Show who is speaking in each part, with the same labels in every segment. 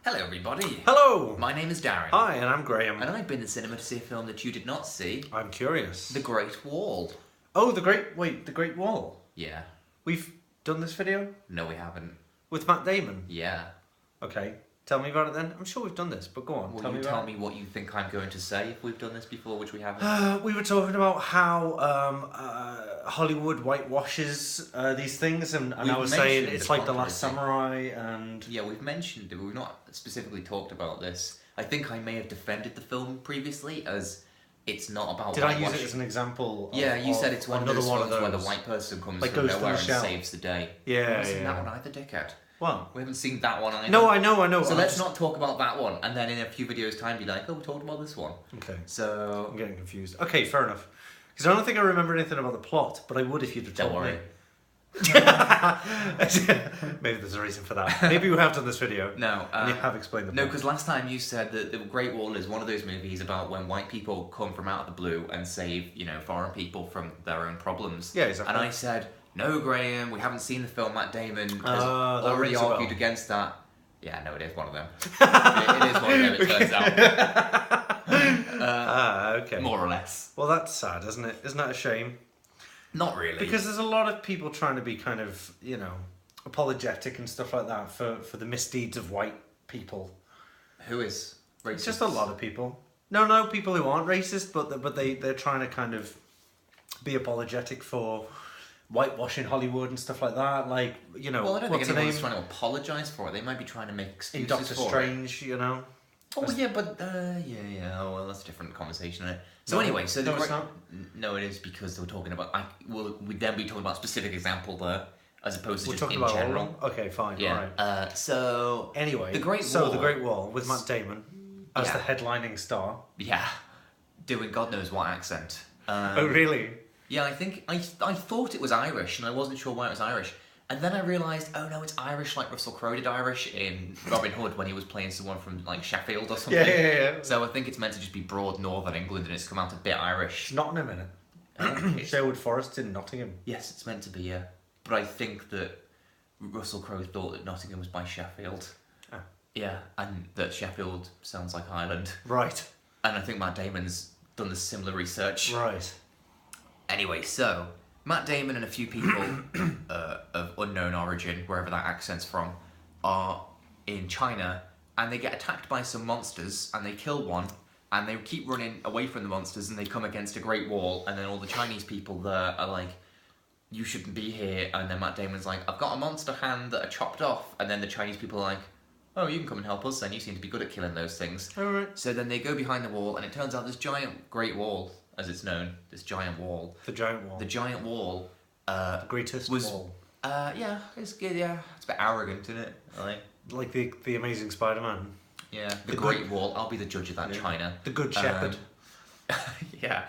Speaker 1: Hello everybody.
Speaker 2: Hello!
Speaker 1: My name is Darren.
Speaker 2: Hi, and I'm Graham.
Speaker 1: And I've been to cinema to see a film that you did not see.
Speaker 2: I'm curious.
Speaker 1: The Great Wall.
Speaker 2: Oh, the Great Wall.
Speaker 1: Yeah.
Speaker 2: We've done this video?
Speaker 1: No, we haven't.
Speaker 2: With Matt Damon?
Speaker 1: Yeah.
Speaker 2: Okay. Tell me about it then. I'm sure we've done this, but go on.
Speaker 1: Will you tell me what you think I'm going to say if we've done this before, which we haven't?
Speaker 2: We were talking about how Hollywood whitewashes these things, and I was saying it's like The Last Samurai, and...
Speaker 1: Yeah, we've mentioned it, but we've not specifically talked about this. I think I may have defended the film previously as it's not about
Speaker 2: Did I use it as an example?
Speaker 1: Yeah, you said it's one of those films where the white person comes
Speaker 2: like
Speaker 1: from nowhere and saves the day.
Speaker 2: Yeah,
Speaker 1: I haven't seen that one either, dickhead.
Speaker 2: What?
Speaker 1: We haven't seen that one either.
Speaker 2: No, I know.
Speaker 1: So let's not talk about that one, and then in a few videos' time be like, oh, we talked about this one. Okay. So...
Speaker 2: I'm getting confused. Okay, fair enough. Because I don't think I remember anything about the plot, but I would if you'd have told me. Maybe there's a reason for that. Maybe we have done this video.
Speaker 1: No.
Speaker 2: And you have explained the plot.
Speaker 1: No, because last time you said that The Great Wall is one of those movies about when white people come from out of the blue and save, foreign people from their own problems.
Speaker 2: Yeah, exactly.
Speaker 1: And I said... No, Graham, we haven't seen the film. Matt Damon has already argued against that. Yeah, no, it is one of them. it is one of them, it turns out.
Speaker 2: Okay.
Speaker 1: More or less.
Speaker 2: Well, that's sad, isn't it? Isn't that a shame?
Speaker 1: Not really.
Speaker 2: Because there's a lot of people trying to be kind of, apologetic and stuff like that for the misdeeds of white people.
Speaker 1: Who is racist?
Speaker 2: It's just a lot of people. No, people who aren't racist, but they're trying to kind of be apologetic for... whitewashing Hollywood and stuff like that,
Speaker 1: well, I don't think anyone's trying to apologise for it. They might be trying to make excuses for it.
Speaker 2: In Doctor Strange,
Speaker 1: Oh, yeah, but, oh, well, that's a different conversation, isn't it? So anyway, so
Speaker 2: it's not?
Speaker 1: No, it is because they were talking about, we'd then be talking about a specific example there, as opposed to just in
Speaker 2: about
Speaker 1: general.
Speaker 2: Okay, fine,
Speaker 1: yeah.
Speaker 2: Alright. Anyway,
Speaker 1: The Great Wall
Speaker 2: with Matt Damon as the headlining star.
Speaker 1: Yeah, doing God knows what accent.
Speaker 2: Oh, really?
Speaker 1: Yeah, I thought it was Irish, and I wasn't sure why it was Irish. And then I realised, oh no, it's Irish like Russell Crowe did Irish in Robin Hood when he was playing someone from like Sheffield or something.
Speaker 2: Yeah.
Speaker 1: So I think it's meant to just be broad northern England, and it's come out a bit Irish.
Speaker 2: Nottingham, innit? Sherwood Forest in Nottingham.
Speaker 1: Yes, it's meant to be, yeah. But I think that Russell Crowe thought that Nottingham was by Sheffield.
Speaker 2: Oh.
Speaker 1: Yeah, and that Sheffield sounds like Ireland.
Speaker 2: Right.
Speaker 1: And I think Matt Damon's done the similar research.
Speaker 2: Right.
Speaker 1: Anyway, so Matt Damon and a few people of unknown origin, wherever that accent's from, are in China, and they get attacked by some monsters, and they kill one, and they keep running away from the monsters, and they come against a great wall, and then all the Chinese people there are like, you shouldn't be here, and then Matt Damon's like, I've got a monster hand that I chopped off, and then the Chinese people are like, oh, you can come and help us then, you seem to be good at killing those things.
Speaker 2: Alright.
Speaker 1: So then they go behind the wall, and it turns out this giant great wall, as it's known, this giant wall.
Speaker 2: The giant wall.
Speaker 1: The giant wall.
Speaker 2: The greatest wall.
Speaker 1: Yeah, it's good. Yeah, it's a bit arrogant, isn't it?
Speaker 2: Like the Amazing Spider-Man.
Speaker 1: Yeah, the Great Wall. I'll be the judge of that, China.
Speaker 2: The Good Shepherd.
Speaker 1: Yeah.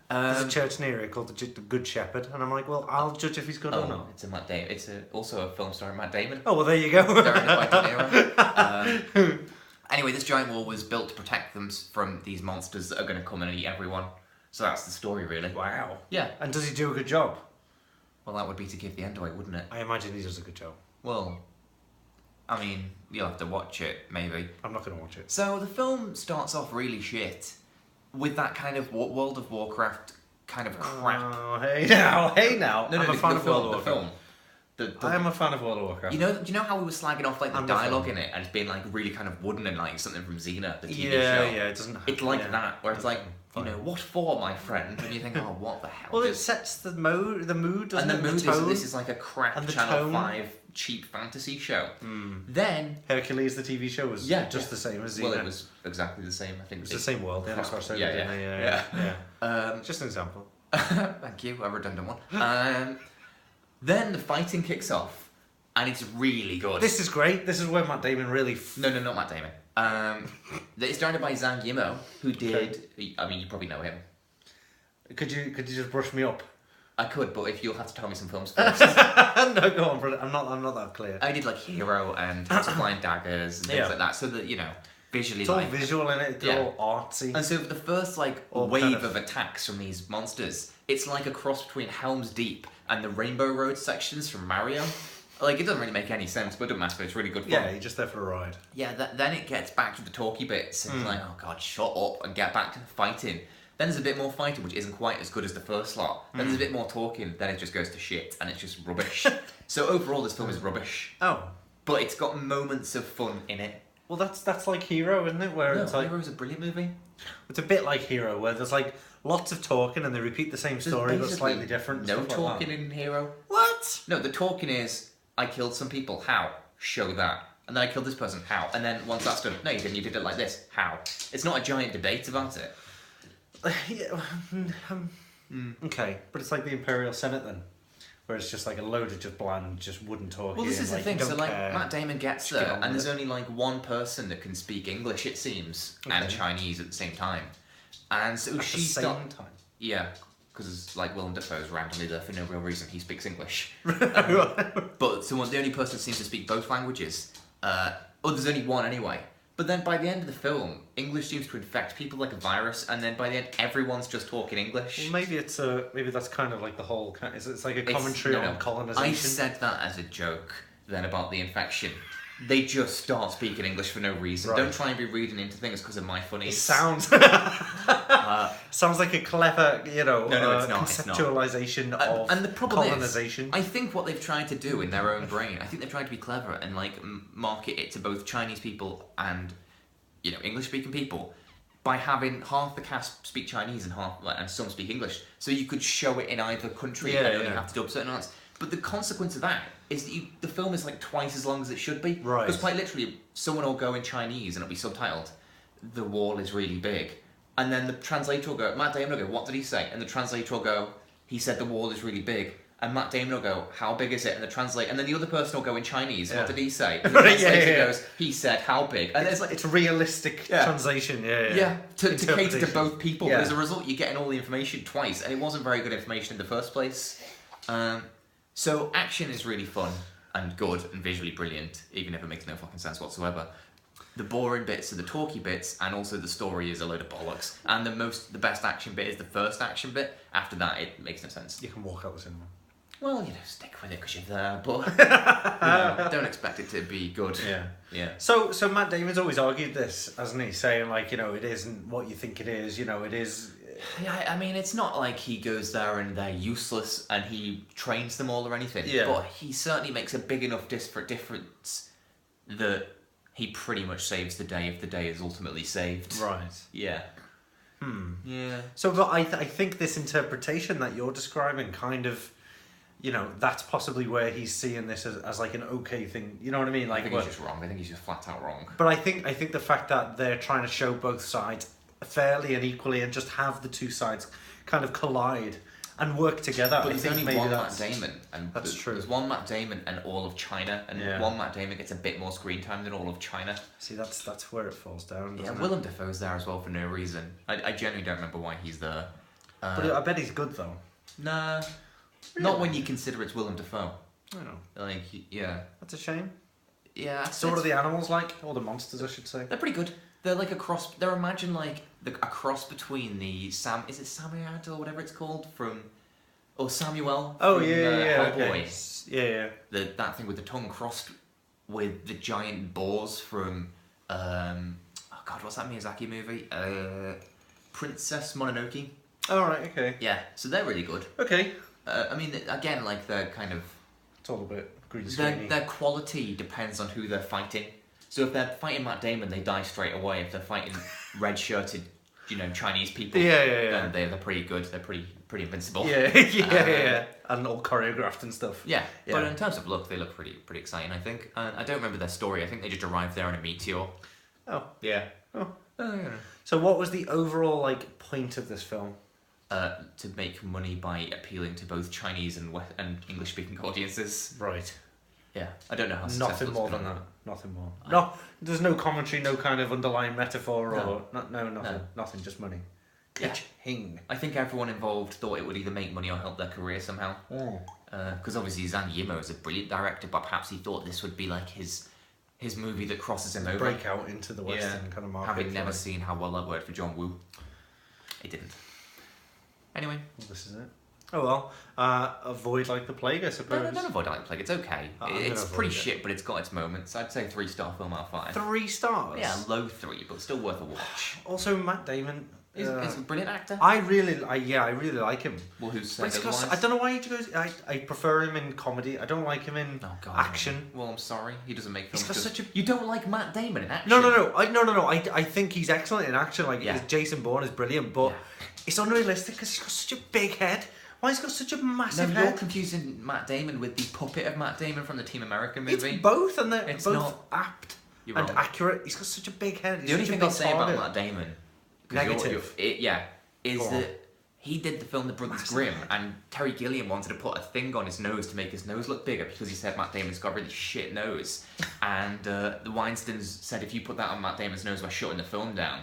Speaker 2: There's a church near here called the Good Shepherd, and I'm like, well, I'll judge if he's good or not.
Speaker 1: It's a Matt Damon. It's also a film starring Matt Damon.
Speaker 2: Oh well, there you go.
Speaker 1: During the White era. Anyway, this giant wall was built to protect them from these monsters that are going to come and eat everyone. So that's the story, really.
Speaker 2: Wow.
Speaker 1: Yeah.
Speaker 2: And does he do a good job?
Speaker 1: Well, that would be to give the end away, wouldn't it?
Speaker 2: I imagine he does a good job.
Speaker 1: Well, I mean, you'll have to watch it, maybe.
Speaker 2: I'm not going to watch it.
Speaker 1: So the film starts off really shit, with that kind of World of Warcraft kind of crap.
Speaker 2: Oh, hey now.
Speaker 1: No,
Speaker 2: I'm a fan of World of Warcraft.
Speaker 1: Film.
Speaker 2: I am a fan of World of Warcraft.
Speaker 1: Do you know how we were slagging off like the dialogue in it, and it's being like really kind of wooden and like something from Xena, the TV show?
Speaker 2: Yeah, it doesn't.
Speaker 1: It's like that, where it's like, what for, my friend? And you think, oh, what the hell?
Speaker 2: Well, it sets the mood, doesn't it?
Speaker 1: And the mood is this is like a crap
Speaker 2: and
Speaker 1: Channel 5 cheap fantasy show. Then
Speaker 2: Hercules, the TV show, was just the same as Xena.
Speaker 1: Well, it was exactly the same. I think
Speaker 2: it was the same world. Yeah, that's what I said.
Speaker 1: Yeah.
Speaker 2: Just an example.
Speaker 1: Thank you, a redundant one. Then the fighting kicks off, and it's really good.
Speaker 2: This is great. This is where Matt Damon really...
Speaker 1: No, not Matt Damon. It's directed by Zhang Yimou, who did... I mean, you probably know him.
Speaker 2: Could you just brush me up?
Speaker 1: I could, but if you'll have to tell me some films first.
Speaker 2: No, go on, brother. I'm not that clear.
Speaker 1: I did like Hero and House of Flying Daggers and things like that, so that, visually
Speaker 2: it's all visual in it, it's all artsy.
Speaker 1: And so for the first wave of attacks from these monsters, it's like a cross between Helms Deep and the Rainbow Road sections from Mario. Like, it doesn't really make any sense, but it doesn't matter. It's really good fun.
Speaker 2: Yeah, you're just there for a ride.
Speaker 1: Yeah, then it gets back to the talky bits, and it's like, oh god, shut up and get back to the fighting. Then there's a bit more fighting, which isn't quite as good as the first lot. Then there's a bit more talking, then it just goes to shit, and it's just rubbish. So overall, this film is rubbish.
Speaker 2: Oh.
Speaker 1: But it's got moments of fun in it.
Speaker 2: Well, that's like Hero, isn't it? Where it's like...
Speaker 1: Hero's a brilliant movie.
Speaker 2: It's a bit like Hero, where there's like lots of talking and they repeat the same story, but
Speaker 1: basically
Speaker 2: slightly different.
Speaker 1: No
Speaker 2: stuff like
Speaker 1: talking
Speaker 2: that.
Speaker 1: in Hero.
Speaker 2: What?
Speaker 1: No, the talking is, I killed some people, how? Show that. And then I killed this person, how? And then once that's done, no you didn't, you did it like this, how? It's not a giant debate about it.
Speaker 2: Yeah, okay, but it's like the Imperial Senate then, where it's just like a load of just bland, just wooden talking.
Speaker 1: Well, this is the thing. So, like, Matt Damon gets
Speaker 2: Just get
Speaker 1: there,
Speaker 2: on
Speaker 1: and
Speaker 2: with
Speaker 1: there's
Speaker 2: it.
Speaker 1: only like one person that can speak English, it seems, and
Speaker 2: Okay.
Speaker 1: Chinese at the same time. And so
Speaker 2: At
Speaker 1: she
Speaker 2: the same
Speaker 1: starts.
Speaker 2: time.
Speaker 1: Yeah, because like Willem Dafoe's randomly there for no real reason. He speaks English. But so the only person that seems to speak both languages. There's only one anyway. But then by the end of the film, English seems to infect people like a virus, and then by the end, everyone's just talking English.
Speaker 2: Well, maybe maybe that's kind of like the whole. It's like a commentary
Speaker 1: No,
Speaker 2: on colonization.
Speaker 1: I said that as a joke then about the infection. They just start speaking English for no reason.
Speaker 2: Right.
Speaker 1: Don't try and be reading into things because of my funnies.
Speaker 2: It sounds sounds like a clever,
Speaker 1: No, it's not, it's not.
Speaker 2: conceptualization of
Speaker 1: And the problem
Speaker 2: colonization.
Speaker 1: is, I think what they've tried to do in their own brain, I think they've tried to be clever and like market it to both Chinese people and English-speaking people by having half the cast speak Chinese and and some speak English, so you could show it in either country and only have to dub certain lines. But the consequence of that is that the film is like twice as long as it should be.
Speaker 2: Right.
Speaker 1: Because quite literally, someone will go in Chinese and it'll be subtitled, "The wall is really big," and then the translator will go, Matt Damon will go, "What did he say?" And the translator will go, "He said the wall is really big." And Matt Damon will go, "How big is it?" And then the other person will go in Chinese, "What did he say?" And the translator goes, "He said how big?" And
Speaker 2: it's like it's realistic translation,
Speaker 1: to cater to
Speaker 2: Interpretation.
Speaker 1: both people.
Speaker 2: Yeah.
Speaker 1: As a result, you're getting all the information twice, and it wasn't very good information in the first place. So action is really fun and good and visually brilliant, even if it makes no fucking sense whatsoever. The boring bits are the talky bits, and also the story is a load of bollocks. And the best action bit is the first action bit. After that, it makes no sense.
Speaker 2: You can walk out the cinema.
Speaker 1: Well, stick with it because you're there, but don't expect it to be good. Yeah.
Speaker 2: So Matt Damon's always argued this, hasn't he? Saying like, it isn't what you think it is. It is.
Speaker 1: Yeah, I mean, it's not like he goes there and they're useless and he trains them all or anything.
Speaker 2: Yeah.
Speaker 1: But he certainly makes a big enough difference that he pretty much saves the day if the day is ultimately saved.
Speaker 2: Right.
Speaker 1: Yeah. Yeah.
Speaker 2: So, but I think this interpretation that you're describing kind of, that's possibly where he's seeing this as like an okay thing. You know what I mean? Like,
Speaker 1: I think he's just wrong. I think he's just flat out wrong.
Speaker 2: But I think the fact that they're trying to show both sides fairly and equally and just have the two sides kind of collide and work together.
Speaker 1: But
Speaker 2: I
Speaker 1: there's
Speaker 2: think
Speaker 1: only
Speaker 2: maybe
Speaker 1: one
Speaker 2: that's,
Speaker 1: Matt Damon, and
Speaker 2: that's true.
Speaker 1: There's one Matt Damon and all of China, and one Matt Damon gets a bit more screen time than all of China.
Speaker 2: See, that's where it falls down.
Speaker 1: Yeah,
Speaker 2: Doesn't
Speaker 1: Willem Dafoe's there as well for no reason. I genuinely don't remember why he's there.
Speaker 2: But I bet he's good though.
Speaker 1: Nah, not when you consider it's Willem Dafoe.
Speaker 2: I know.
Speaker 1: Like, yeah.
Speaker 2: That's a shame.
Speaker 1: Yeah.
Speaker 2: So what are the animals like? Or the monsters, I should say.
Speaker 1: They're pretty good. They're like a cross. They're imagine like a cross between the Is it Samuel or whatever it's called from, or Samuel?
Speaker 2: Oh
Speaker 1: from,
Speaker 2: yeah.
Speaker 1: Hellboy.
Speaker 2: Okay. Yeah.
Speaker 1: That thing with the tongue crossed with the giant boars from oh god, what's that Miyazaki movie? Princess Mononoke.
Speaker 2: All right. Okay.
Speaker 1: Yeah. So they're really good.
Speaker 2: Okay.
Speaker 1: I mean, again, like they're kind of.
Speaker 2: It's all a bit green screeny.
Speaker 1: Their quality depends on who they're fighting. So if they're fighting Matt Damon, they die straight away. If they're fighting red-shirted, Chinese people, then they're pretty good. They're pretty invincible.
Speaker 2: Yeah. And all choreographed and stuff.
Speaker 1: Yeah. But in terms of look, they look pretty exciting, I think. I don't remember their story. I think they just arrived there on a meteor.
Speaker 2: Oh.
Speaker 1: Yeah.
Speaker 2: Oh.
Speaker 1: Yeah.
Speaker 2: So what was the overall point of this film?
Speaker 1: To make money by appealing to both Chinese and English-speaking audiences.
Speaker 2: Right.
Speaker 1: Yeah. I don't know how
Speaker 2: Nothing
Speaker 1: successful
Speaker 2: more
Speaker 1: it's
Speaker 2: than
Speaker 1: been.
Speaker 2: that. Nothing more. No, there's no commentary, no kind of underlying metaphor or nothing.
Speaker 1: No.
Speaker 2: Nothing, just money.
Speaker 1: Yeah.
Speaker 2: Hing.
Speaker 1: I think everyone involved thought it would either make money or help their career somehow. Because obviously Zhang Yimou is a brilliant director, but perhaps he thought this would be like his movie that crosses him over.
Speaker 2: Break out into the Western kind of market.
Speaker 1: Having never seen how well that worked for John Woo. It didn't. Anyway.
Speaker 2: Well, this is it. Oh well. Avoid like the plague, I suppose.
Speaker 1: No, don't avoid Like Plague. It's okay.
Speaker 2: I'm gonna
Speaker 1: It's pretty
Speaker 2: avoid it.
Speaker 1: shit, but it's got its moments. I'd say 3-star film out of 5.
Speaker 2: 3 stars.
Speaker 1: Yeah, low 3, but still worth a watch.
Speaker 2: Also, Matt Damon.
Speaker 1: He's a brilliant actor.
Speaker 2: I really like him.
Speaker 1: Well, who's
Speaker 2: But
Speaker 1: said
Speaker 2: it's 'cause
Speaker 1: otherwise?
Speaker 2: I don't know why he goes. I prefer him in comedy. I don't like him in
Speaker 1: Oh, God.
Speaker 2: action.
Speaker 1: Well, I'm sorry. He doesn't make films.
Speaker 2: He's got such a-
Speaker 1: You don't like Matt Damon in action?
Speaker 2: No. I think he's excellent in action. Like
Speaker 1: Yeah.
Speaker 2: Jason Bourne is brilliant, but
Speaker 1: Yeah.
Speaker 2: it's unrealistic because he's got such a big head. Why has he got such a
Speaker 1: No,
Speaker 2: massive
Speaker 1: you're
Speaker 2: head?
Speaker 1: confusing Matt Damon with the puppet of Matt Damon from the Team America movie.
Speaker 2: It's both, and they're
Speaker 1: It's
Speaker 2: both
Speaker 1: not.
Speaker 2: apt
Speaker 1: You're
Speaker 2: and
Speaker 1: wrong.
Speaker 2: accurate. He's got such a big head. He's
Speaker 1: The only
Speaker 2: such a
Speaker 1: thing
Speaker 2: big
Speaker 1: I'll say about
Speaker 2: target.
Speaker 1: Matt Damon, 'cause
Speaker 2: Negative.
Speaker 1: is
Speaker 2: Go on.
Speaker 1: that he did the film The Brothers
Speaker 2: Massive
Speaker 1: Grimm,
Speaker 2: head.
Speaker 1: and Terry Gilliam wanted to put a thing on his nose to make his nose look bigger because he said Matt Damon's got a really shit nose, and the Weinsteins said if you put that on Matt Damon's nose, we're shutting the film down.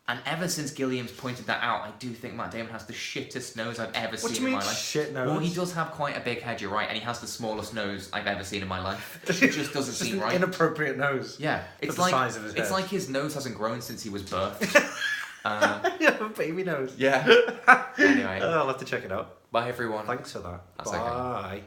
Speaker 1: And ever since Gilliam's pointed that out, I do think Matt Damon has the shittest nose I've ever
Speaker 2: What
Speaker 1: seen
Speaker 2: do you
Speaker 1: in
Speaker 2: mean
Speaker 1: my life.
Speaker 2: shit nose?
Speaker 1: Well, he does have quite a big head, you're right, and he has the smallest nose I've ever seen in my life. It just doesn't
Speaker 2: Just
Speaker 1: seem
Speaker 2: an
Speaker 1: right.
Speaker 2: inappropriate nose.
Speaker 1: Yeah, it's
Speaker 2: the
Speaker 1: like
Speaker 2: size of his
Speaker 1: it's
Speaker 2: head.
Speaker 1: like his nose hasn't grown since he was birthed.
Speaker 2: Yeah, a baby nose.
Speaker 1: Yeah. Anyway,
Speaker 2: I'll have to check it out.
Speaker 1: bye everyone.
Speaker 2: Thanks for that.
Speaker 1: That's okay.
Speaker 2: Bye.